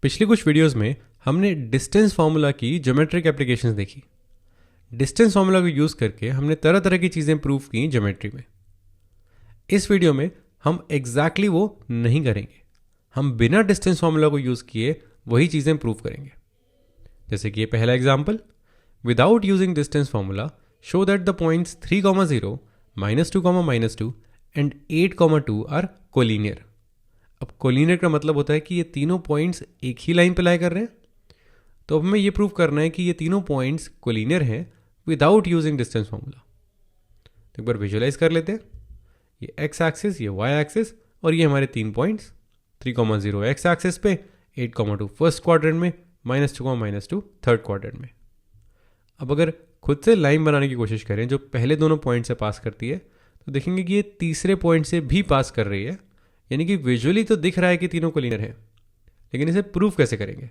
पिछली कुछ वीडियोस में हमने डिस्टेंस फार्मूला की ज्योमेट्रिक एप्लीकेशंस देखी। डिस्टेंस फार्मूला को यूज़ करके हमने तरह तरह की चीज़ें प्रूव की ज्योमेट्री में। इस वीडियो में हम एग्जैक्टली वो नहीं करेंगे। हम बिना डिस्टेंस फार्मूला को यूज़ किए वही चीज़ें प्रूव करेंगे। जैसे कि ये पहला example, without using distance formula show that the points 3,0, -2, and 8,2 are collinear. अब कोलिनियर का मतलब होता है कि ये तीनों पॉइंट्स एक ही लाइन पे लाई कर रहे हैं। तो अब हमें ये प्रूव करना है कि ये तीनों पॉइंट्स कोलिनियर हैं विदाउट यूजिंग डिस्टेंस फार्मूला। तो एक बार विजुअलाइज कर लेते हैं। ये एक्स एक्सिस, ये वाई एक्सिस और ये हमारे तीन पॉइंट्स 3,0 एक्स एक्सिस पे, 8,2 फर्स्ट क्वाड्रेंट में, -2 थर्ड क्वाड्रेंट में। अब अगर खुद से लाइन बनाने की कोशिश करें जो पहले दोनों पॉइंट से पास करती है, तो देखेंगे कि ये तीसरे पॉइंट से भी पास कर रही है। यानी कि विजुअली तो दिख रहा है कि तीनों कोलिनियर है, लेकिन इसे प्रूव कैसे करेंगे?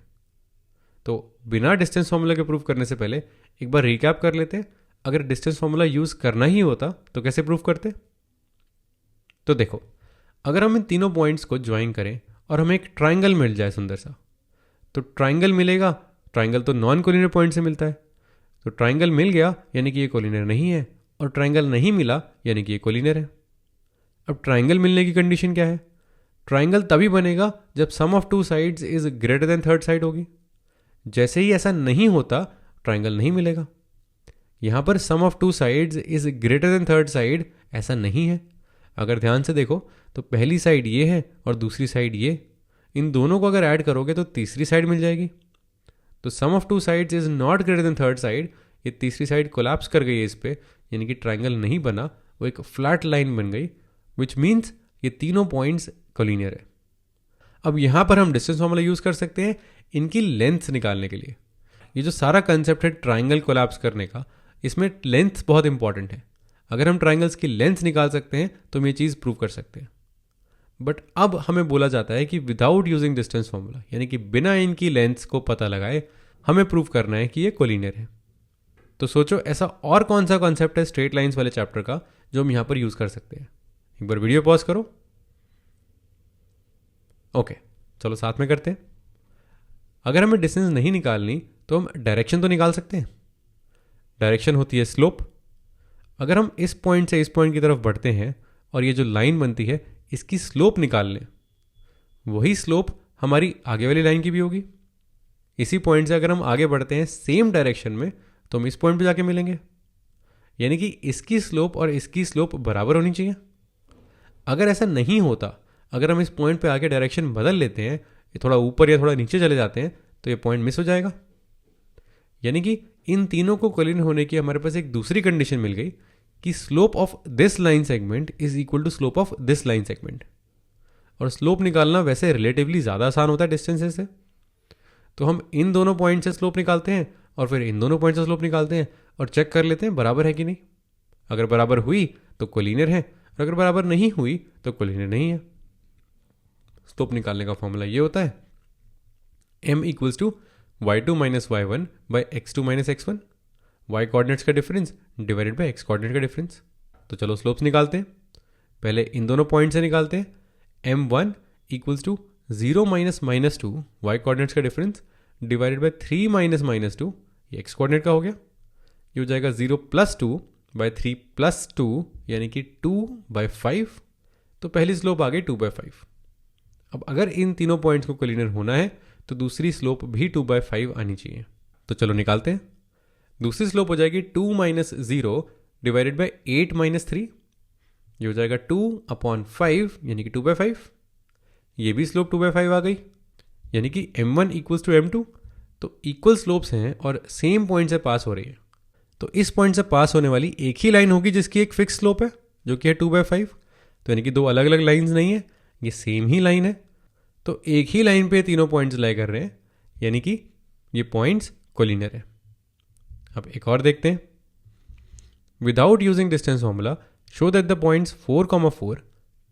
तो बिना डिस्टेंस फार्मूला के प्रूव करने से पहले एक बार रिकैप कर लेते हैं। अगर डिस्टेंस फार्मूला यूज करना ही होता तो कैसे प्रूव करते? तो देखो, अगर हम इन तीनों पॉइंट्स को ज्वाइन करें और हमें एक ट्राइंगल मिल जाए सुंदर सा, तो ट्राइंगल मिलेगा। ट्राइंगल तो नॉन कोलिनियर पॉइंट से मिलता है, तो ट्राइंगल मिल गया यानी कि ये कोलिनियर नहीं है, और ट्राइंगल नहीं मिला यानी कि ये कोलिनियर है। अब ट्राइंगल मिलने की कंडीशन क्या है? ट्राइंगल तभी बनेगा जब sum of two sides is greater than third side होगी। जैसे ही ऐसा नहीं होता, ट्राइंगल नहीं मिलेगा। यहां पर sum of two sides is greater than third side ऐसा नहीं है। अगर ध्यान से देखो तो पहली साइड ये है और दूसरी साइड ये, इन दोनों को अगर ऐड करोगे तो तीसरी साइड मिल जाएगी। तो sum of two sides is not greater than third side, ये तीसरी साइड कोलैप्स कर गई है इस पे, यानी कि ट्राइंगल नहीं बना, वो एक फ्लैट लाइन बन गई, विच मीन्स ये तीनों पॉइंट्स कोलिनियर है। अब यहां पर हम डिस्टेंस फार्मूला यूज कर सकते हैं इनकी लेंथ निकालने के लिए। ये जो सारा कंसेप्ट है ट्राइंगल कोलैप्स करने का, इसमें लेंथ बहुत इंपॉर्टेंट है। अगर हम ट्राइंगल्स की लेंथ निकाल सकते हैं तो हम ये चीज़ प्रूव कर सकते हैं। बट अब हमें बोला जाता है कि विदाउट यूजिंग डिस्टेंस फार्मूला, यानी कि बिना इनकी लेंथ्स को पता लगाए हमें प्रूव करना है कि ये कोलिनियर है। तो सोचो ऐसा और कौन सा कॉन्सेप्ट है स्ट्रेट लाइंस वाले चैप्टर का जो हम यहां पर यूज कर सकते हैं। एक बार वीडियो पॉज करो। ओके, चलो साथ में करते हैं। अगर हमें डिस्टेंस नहीं निकालनी तो हम डायरेक्शन तो निकाल सकते हैं। डायरेक्शन होती है स्लोप। अगर हम इस पॉइंट से इस पॉइंट की तरफ बढ़ते हैं और ये जो लाइन बनती है इसकी स्लोप निकाल लें, वही स्लोप हमारी आगे वाली लाइन की भी होगी। इसी पॉइंट से अगर हम आगे बढ़ते हैं सेम डायरेक्शन में, तो हम इस पॉइंट पे जाके मिलेंगे। यानी कि इसकी स्लोप और इसकी स्लोप बराबर होनी चाहिए। अगर ऐसा नहीं होता, अगर हम इस पॉइंट पे आके डायरेक्शन बदल लेते हैं, ये थोड़ा ऊपर या थोड़ा नीचे चले जाते हैं, तो ये पॉइंट मिस हो जाएगा। यानी कि इन तीनों को कोलिनियर होने की हमारे पास एक दूसरी कंडीशन मिल गई कि slope of this line segment is equal to slope of this line segment. और स्लोप निकालना वैसे रिलेटिवली ज़्यादा आसान होता है डिस्टेंसेस से। तो हम इन दोनों पॉइंट से स्लोप निकालते हैं और फिर इन दोनों पॉइंट से स्लोप निकालते हैं और चेक कर लेते हैं बराबर है कि नहीं। अगर बराबर हुई तो कोलिनियर है, और अगर बराबर नहीं हुई तो कोलिनियर नहीं है। स्लोप निकालने का फॉर्मूला ये होता है m equals to y2 minus y1 by x2 minus x1, y coordinates का difference divided by x coordinate का डिफरेंस। तो चलो स्लोप्स निकालते हैं। पहले इन दोनों पॉइंट से निकालते हैं। m1 equals to 0 minus -2 y coordinates का डिफरेंस डिवाइडेड बाई 3 माइनस -2, ये x कोऑर्डिनेट का हो गया। ये हो जाएगा 0 प्लस 2 बाई 3 प्लस 2, यानी कि 2/5। तो पहली स्लोप आ गई 2/5। अब अगर इन तीनों पॉइंट्स को कोलिनियर होना है तो दूसरी स्लोप भी 2/5 आनी चाहिए। तो चलो निकालते हैं। दूसरी स्लोप हो जाएगी 2 माइनस 0 डिवाइडेड बाई 8 माइनस 3, ये हो जाएगा 2/5, यानी कि 2/5। ये भी स्लोप 2/5 आ गई, यानी कि m1 इक्वल्स टू m2। तो इक्वल स्लोप्स हैं और सेम पॉइंट से पास हो रही है। तो इस पॉइंट से पास होने वाली एक ही लाइन होगी जिसकी एक फिक्स स्लोप है जो कि है 2/5। तो यानी कि दो अलग अलग लाइन्स नहीं है, ये सेम ही लाइन है। तो एक ही लाइन पे तीनों पॉइंट्स लाई कर रहे हैं, यानी कि ये पॉइंट्स कोलिनियर है। अब एक और देखते हैं। Without using distance formula show that the points 4,4,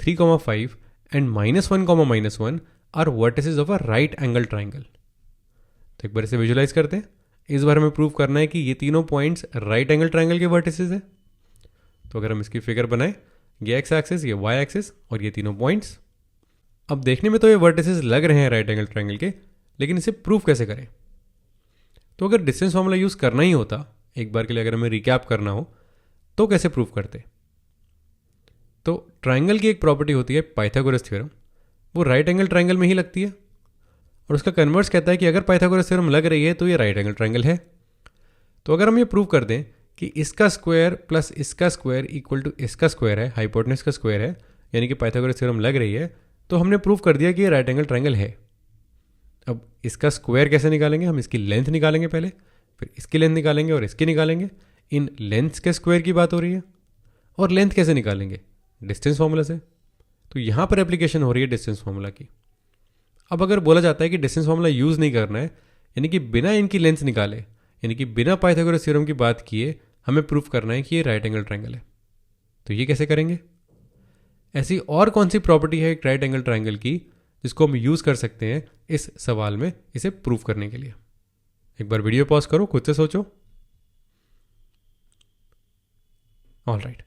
3,5 and -1,-1 are vertices of a right angle triangle. तो एक बार इसे विजुलाइज करते हैं। इस बार हमें प्रूव करना है कि ये तीनों पॉइंट्स राइट एंगल ट्राइंगल के वर्टिसेस है। तो अगर हम इसकी फिगर बनाएं, ये एक्स एक्सिस, ये वाई एक्सिस और ये तीनों पॉइंट्स। अब देखने में तो ये वर्टिसेस लग रहे हैं राइट एंगल ट्राइंगल के, लेकिन इसे प्रूव कैसे करें? तो अगर डिस्टेंस फॉर्मूला यूज़ करना ही होता, एक बार के लिए अगर हमें रिकैप करना हो, तो कैसे प्रूव करते? तो ट्राइंगल की एक प्रॉपर्टी होती है पाइथागोरस थ्योरम, वो राइट एंगल ट्राइंगल में ही लगती है, और उसका कन्वर्स कहता है कि अगर पाइथागोरस थ्योरम लग रही है तो ये राइट एंगल ट्राइंगल है। तो अगर हम ये प्रूव कर दें कि इसका स्क्वायर प्लस इसका स्क्वायर इक्वल टू इसका स्क्वायर है, हाइपोटेनस का स्क्वायर है, यानी कि पाइथागोरस थ्योरम लग रही है, तो हमने प्रूव कर दिया कि ये राइट एंगल ट्राइंगल है। अब इसका स्क्वायर कैसे निकालेंगे? हम इसकी लेंथ निकालेंगे पहले, फिर इसकी लेंथ निकालेंगे और इसकी निकालेंगे। इन लेंथ्स के स्क्वायर की बात हो रही है। और लेंथ कैसे निकालेंगे? डिस्टेंस फार्मूला से। तो यहाँ पर एप्लीकेशन हो रही है डिस्टेंस फार्मूला की। अब अगर बोला जाता है कि डिस्टेंस फार्मूला यूज़ नहीं करना है, यानी कि बिना इनकी लेंथ निकाले, यानी कि बिना पाइथागोरस थ्योरम की बात किए हमें प्रूफ करना है कि ये राइट एंगल ट्राइंगल है, तो ये कैसे करेंगे? ऐसी और कौन सी प्रॉपर्टी है एक राइट एंगल ट्राइंगल की जिसको हम यूज़ कर सकते हैं इस सवाल में इसे प्रूफ करने के लिए? एक बार वीडियो पॉज करो, खुद से सोचो। ऑल राइट,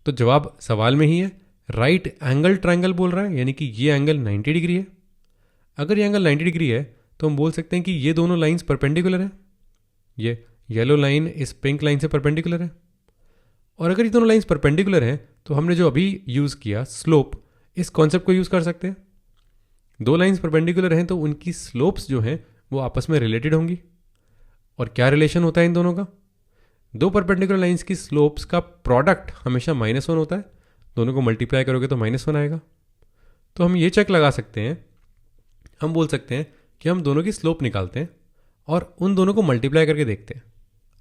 तो जवाब सवाल में ही है, राइट एंगल ट्राइंगल बोल रहा है, यानी कि ये एंगल 90 डिग्री है। अगर ये एंगल 90 डिग्री है तो हम बोल सकते हैं कि ये दोनों लाइंस परपेंडिकुलर है। ये येलो लाइन इस पिंक लाइन से परपेंडिकुलर है। और अगर ये दोनों लाइंस परपेंडिकुलर हैं तो हमने जो अभी यूज़ किया स्लोप, इस कॉन्सेप्ट को यूज़ कर सकते हैं। दो लाइंस परपेंडिकुलर हैं तो उनकी स्लोप्स जो हैं वो आपस में रिलेटेड होंगी। और क्या रिलेशन होता है इन दोनों का? दो परपेंडिकुलर लाइंस की स्लोप्स का प्रोडक्ट हमेशा -1 होता है। दोनों को मल्टीप्लाई करोगे तो -1 आएगा। तो हम ये चेक लगा सकते हैं, हम बोल सकते हैं कि हम दोनों की स्लोप निकालते हैं और उन दोनों को मल्टीप्लाई करके देखते हैं।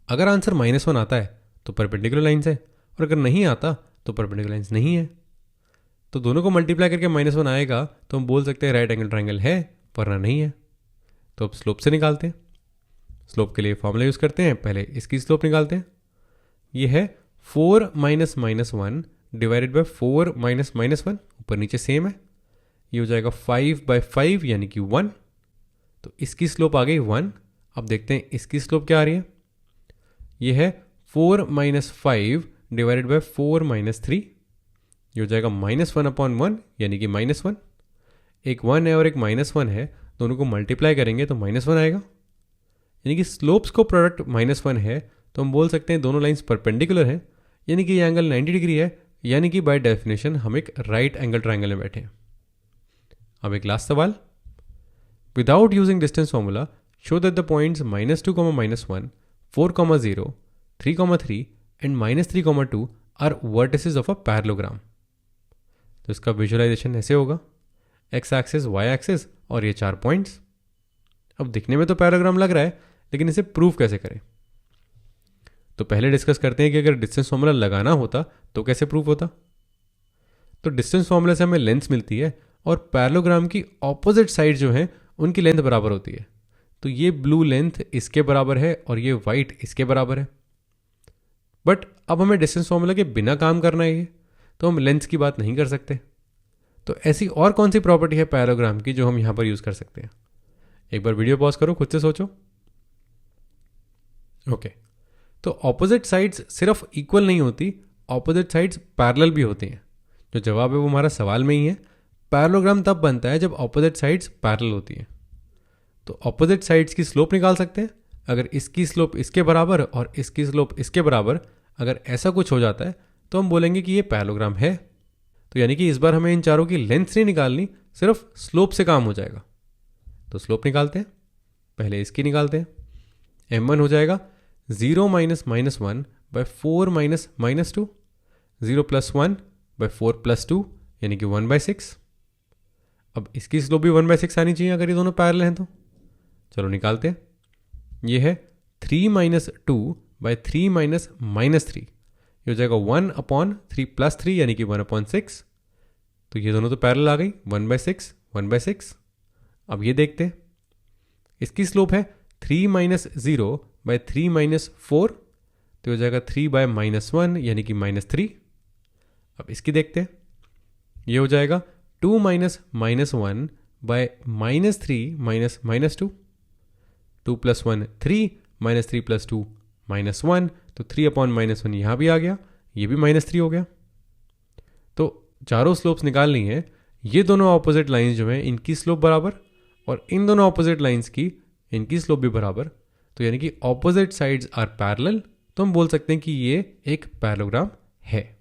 अगर आंसर -1 आता है तो परपेंडिकुलर लाइंस है, और अगर नहीं आता तो परपेंडिकुलर लाइंस नहीं है। तो दोनों को मल्टीप्लाई करके -1 आएगा तो हम बोल सकते हैं राइट एंगल ट्राइंगल है, वरना नहीं है। तो अब स्लोप से निकालते हैं। स्लोप के लिए फॉर्मूला यूज़ करते हैं। पहले इसकी स्लोप निकालते हैं। ये है 4 - -1 डिवाइडेड बाय 4 - -1, ऊपर नीचे सेम है। ये हो जाएगा 5/5 यानी कि 1। तो इसकी स्लोप आ गई 1। अब देखते हैं इसकी स्लोप क्या आ रही है। ये है 4 - 5 डिवाइडेड बाय 4 - 3। ये हो जाएगा -1/1 यानी कि -1। एक 1 है और एक -1 है, दोनों को मल्टीप्लाई करेंगे तो -1 आएगा। यानी कि स्लोप्स को प्रोडक्ट -1 है, तो हम बोल सकते हैं दोनों लाइंस परपेंडिकुलर हैं, यानी कि ये एंगल 90 डिग्री है, यानी कि बाय डेफिनेशन हम एक राइट एंगल ट्राइंगल में बैठे हैं। अब एक लास्ट सवाल। Without using distance formula show that the points -2, -1, 4, 0, 3, 3 and -3, 2 are vertices of a parallelogram. तो इसका विजुअलाइजेशन ऐसे होगा, एक्स एक्सिस, वाई एक्सिस और ये 4 पॉइंट्स। अब दिखने में तो पैरेललोग्राम लग रहा है, लेकिन इसे प्रूव कैसे करें? तो पहले डिस्कस करते हैं कि अगर डिस्टेंस फॉर्मूला लगाना होता तो कैसे प्रूव होता। तो डिस्टेंस फॉर्मूला से हमें लेंथ मिलती है और पैरेललोग्राम की ऑपोजिट साइड जो है उनकी लेंथ बराबर होती है। तो ये ब्लू लेंथ इसके बराबर है और ये वाइट इसके बराबर है। बट अब हमें डिस्टेंस फॉर्मूला के बिना काम करना है, तो हम लेंथ की बात नहीं कर सकते। तो ऐसी और कौन सी प्रॉपर्टी है पैरेललोग्राम की जो हम यहाँ पर यूज़ कर सकते हैं? एक बार वीडियो पॉज करो, खुद से सोचो। ओके, तो ऑपोजिट साइड्स सिर्फ इक्वल नहीं होती, ऑपोजिट साइड्स पैरेलल भी होती हैं। जो जवाब है वो हमारा सवाल में ही है। पैरेललोग्राम तब बनता है जब ऑपोजिट साइड्स पैरेलल होती हैं। तो ऑपोजिट साइड्स की स्लोप निकाल सकते हैं। अगर इसकी स्लोप इसके बराबर और इसकी स्लोप इसके बराबर, अगर ऐसा कुछ हो जाता है तो हम बोलेंगे कि ये पैरेललोग्राम है। तो यानी कि इस बार हमें इन चारों की लेंथ नहीं निकालनी, सिर्फ स्लोप से काम हो जाएगा। तो स्लोप निकालते हैं। पहले इसकी निकालते हैं। m1 हो जाएगा 0 - -1 बाय 4 - -2, 0 + 1 बाय 4 + 2 यानी कि 1/6। अब इसकी स्लोप भी 1/6 आनी चाहिए अगर ये दोनों पैरेलल हैं तो। चलो निकालते हैं। ये है 3 - 2 बाय 3 - -3। ये हो जाएगा 1/3 + 3 यानी कि 1/6। तो ये दोनों तो पैरेलल आ गई, 1/6, 1/6। अब ये देखते हैं। इसकी स्लोप है 3 - 0 बाय 3 - 4। तो हो जाएगा 3/-1 यानी कि -3। अब इसकी देखते हैं। ये हो जाएगा 2 - -1 बाय -3 - -2। 2 + 1 3, -3 + 2 -1। तो 3/-1 यहाँ भी आ गया, ये भी -3 हो गया। तो चारों स्लोप्स निकालनी है। ये दोनों ऑपोजिट लाइंस जो हैं इनकी स्लोप बराबर और इन दोनों ऑपोजिट लाइंस की इनकी स्लोप भी बराबर, तो यानी कि ऑपोजिट साइड्स आर पैरेलल, तो हम बोल सकते हैं कि ये एक पैरेललोग्राम है।